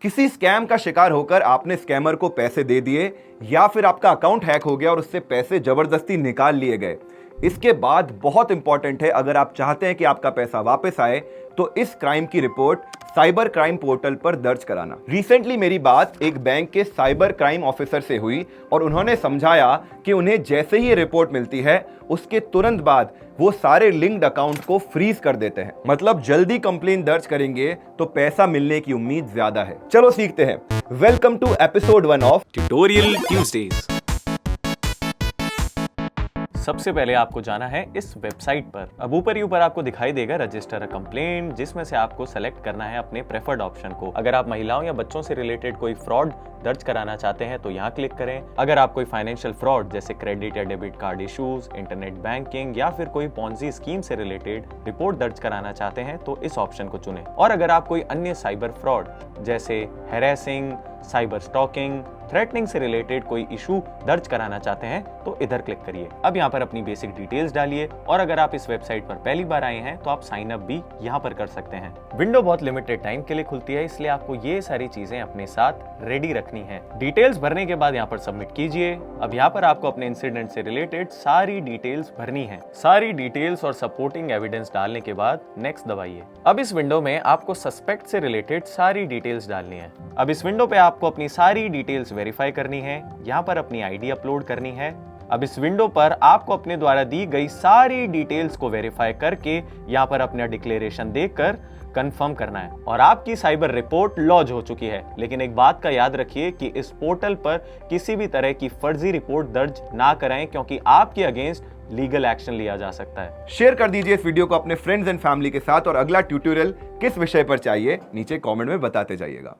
किसी स्कैम का शिकार होकर आपने स्कैमर को पैसे दे दिए या फिर आपका अकाउंट हैक हो गया और उससे पैसे जबरदस्ती निकाल लिए गए। इसके बाद बहुत इंपॉर्टेंट है, अगर आप चाहते हैं कि आपका पैसा वापस आए तो इस क्राइम की रिपोर्ट साइबर क्राइम पोर्टल पर दर्ज कराना। रिसेंटली मेरी बात एक बैंक के साइबर क्राइम ऑफिसर से हुई और उन्होंने समझाया कि उन्हें जैसे ही ये रिपोर्ट मिलती है उसके तुरंत बाद वो सारे लिंक्ड अकाउंट को फ्रीज कर देते हैं। मतलब जल्दी कंप्लेन दर्ज करेंगे तो पैसा मिलने की उम्मीद ज्यादा है। चलो सीखते हैं। Welcome to episode 1 of tutorial Tuesdays. सबसे पहले आपको जाना है इस वेबसाइट पर। अब ऊपर ही ऊपर आपको दिखाई देगा रजिस्टर अ कंप्लेंट, जिसमें से आपको सेलेक्ट करना है अपने प्रेफर्ड ऑप्शन को। अगर आप महिलाओं या बच्चों से रिलेटेड कोई फ्रॉड दर्ज कराना चाहते हैं तो यहाँ क्लिक करें। अगर आप कोई फाइनेंशियल फ्रॉड जैसे क्रेडिट या debit card issues, internet banking या फिर कोई पॉन्जी स्कीम से रिलेटेड रिपोर्ट दर्ज कराना चाहते हैं तो इस ऑप्शन को चुनें। और अगर आप कोई अन्य साइबर फ्रॉड जैसे हैरेसिंग, साइबर स्टॉकिंग, थ्रेटनिंग से रिलेटेड कोई इशू दर्ज कराना चाहते हैं तो इधर क्लिक करिए। अब यहाँ पर अपनी बेसिक डिटेल्स डालिए और अगर आप इस वेबसाइट पर पहली बार आए हैं तो आप साइन अप भी यहाँ पर कर सकते हैं। विंडो बहुत लिमिटेड टाइम के लिए खुलती है, इसलिए आपको ये सारी चीजें अपने साथ रेडी रखनी है। डिटेल्स भरने के बाद यहाँ पर सबमिट कीजिए। अब यहाँ पर आपको अपने इंसिडेंट से रिलेटेड सारी डिटेल्स भरनी है। सारी डिटेल्स और सपोर्टिंग एविडेंस डालने के बाद नेक्स्ट दबाइए। अब इस विंडो में आपको सस्पेक्ट से रिलेटेड सारी डिटेल्स डालनी है। अब इस विंडो पे आपको अपनी सारी डिटेल्स वेरीफाई करनी है। यहाँ पर अपनी आईडी अपलोड करनी है। अब इस विंडो पर आपको अपने द्वारा दी गई सारी डिटेल्स को वेरीफाई करके यहाँ पर अपना डिक्लेरेशन देकर कंफर्म करना है और आपकी साइबर रिपोर्ट लॉन्च हो चुकी है। लेकिन एक बात का याद रखिए कि इस पोर्टल पर किसी भी तरह की फर्जी रिपोर्ट दर्ज ना कराएं, क्योंकि आपके अगेंस्ट लीगल एक्शन लिया जा सकता है। शेयर कर दीजिए इस वीडियो को अपने फ्रेंड्स एंड फैमिली के साथ और अगला ट्यूटोरियल किस विषय पर चाहिए नीचे कमेंट में बताते जाइएगा।